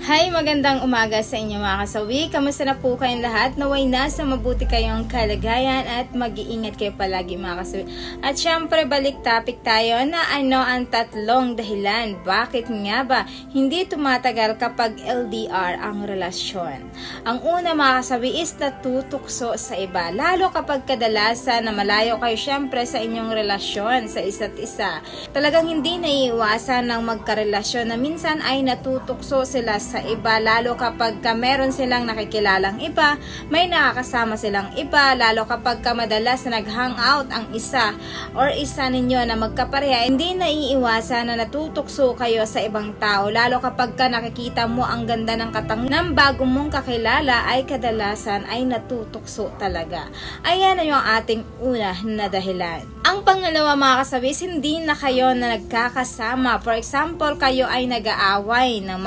Hi! Magandang umaga sa inyo mga kasawi. Kamusta na po kayong lahat? Naway nasa mabuti kayong kalagayan at mag-iingat kayo palagi mga kasawi. At syempre balik topic tayo na ano ang tatlong dahilan. Bakit nga ba hindi tumatagal kapag LDR ang relasyon? Ang una mga kasawi is natutukso sa iba. Lalo kapag kadalasan na malayo kayo syempre sa inyong relasyon sa isa't isa. Talagang hindi naiiwasan ng magkarelasyon na minsan ay natutukso sila sa iba, lalo kapag meron silang nakikilalang iba, may nakakasama silang iba, lalo kapag madalas na nag-hangout ang isa or isa ninyo na magkapareha, hindi naiiwasan na natutukso kayo sa ibang tao, lalo kapag nakikita mo ang ganda ng ng bago mong kakilala ay kadalasan ay natutukso talaga. Ayan na yung ating una na dahilan. Ang pangalawa mga kasabis, hindi na kayo na nagkakasama. For example, kayo ay nag-aaway na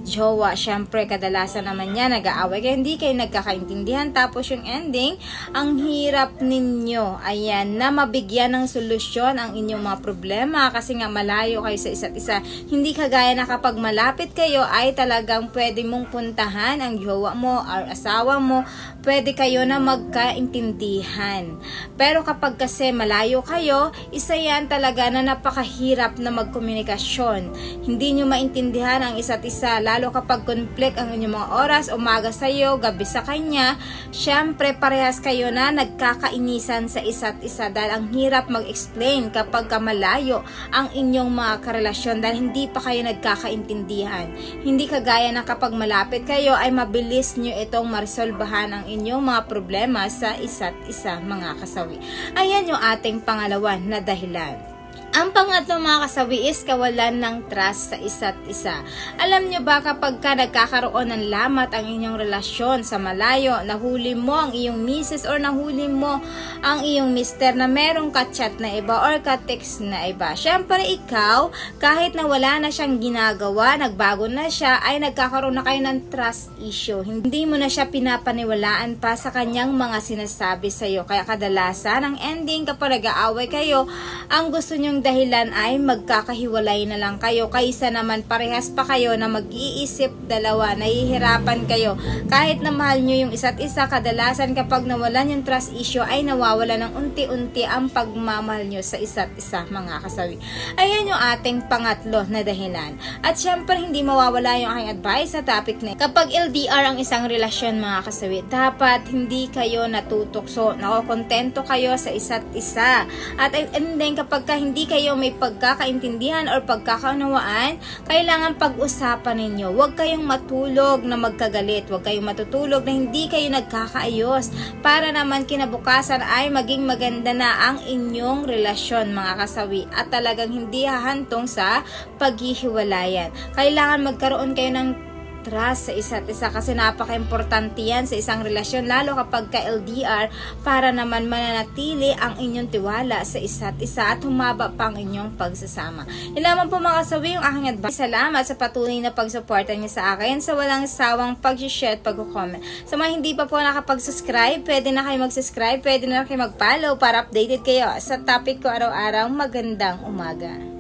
jowa, syempre kadalasan naman yan nag-aaway kaya hindi kayo nagkakaintindihan, tapos yung ending ang hirap ninyo ayan na mabigyan ng solusyon ang inyong mga problema kasi nga malayo kayo sa isa't isa. Hindi kagaya na kapag malapit kayo ay talagang pwede mong puntahan ang jowa mo or asawa mo, pwede kayo na magkaintindihan. Pero kapag kasi malayo kayo, isa yan talaga na napakahirap na magkomunikasyon. Hindi nyo maintindihan ang isa't isa, lalo kapag conflict ang inyong mga oras, umaga sa iyo, gabi sa kanya, syempre parehas kayo na nagkakainisan sa isa't isa dahil ang hirap mag-explain kapag malayo ang inyong mga karelasyon dahil hindi pa kayo nagkakaintindihan. Hindi kagaya na kapag malapit kayo ay mabilis nyo itong maresolbahan ang inyong mga problema sa isa't isa mga kasawi. Ayan yung ating pangalawa na dahilan. Ang pangatlo mga kasawi is kawalan ng trust sa isa't isa. Alam nyo ba kapag nagkakaroon ng lamat ang inyong relasyon sa malayo, nahuli mo ang iyong misis or nahuli mo ang iyong mister na merong ka-chat na iba or ka-text na iba. Syempre ikaw, kahit na wala na siyang ginagawa, nagbago na siya, ay nagkakaroon na kayo ng trust issue. Hindi mo na siya pinapaniwalaan pa sa kanyang mga sinasabi sa iyo. Kaya kadalasan ang ending kapag nag-aaway kayo, ang gusto nyong dahilan ay magkakahiwalay na lang kayo kaysa naman parehas pa kayo na mag-iisip dalawa, nahihirapan kayo. Kahit na mahal nyo yung isa't isa, kadalasan kapag nawalan yung trust issue ay nawawala ng unti-unti ang pagmamahal nyo sa isa't isa mga kasawi. Ayan yung ating pangatlo na dahilan. At syempre hindi mawawala yung aking advice sa topic na kapag LDR ang isang relasyon mga kasawi, dapat hindi kayo natutukso, nakokontento kayo sa isa't isa. At and then kapag hindi kayo may pagkakaintindihan or pagkakaunawaan, kailangan pag-usapan ninyo. Huwag kayong matulog na magkagalit. Huwag kayong matutulog na hindi kayo nagkakaayos para naman kinabukasan ay maging maganda na ang inyong relasyon mga kasawi at talagang hindi hahantong sa paghihiwalayan. Kailangan magkaroon kayo ng trust sa isa't isa kasi napaka-importante yan sa isang relasyon lalo kapag ka-LDR para naman mananatili ang inyong tiwala sa isa't isa at humaba pa ang inyong pagsasama. Yun lamang po mga kasawi yung aking advice. Salamat sa patuloy na pagsuporta niyo sa akin sa walang sawang pag-share at pag-comment. Sa mga hindi pa po nakapag-subscribe, pwede na kayo mag-subscribe, pwede na kayo mag-follow para updated kayo sa topic ko araw-araw. Magandang umaga.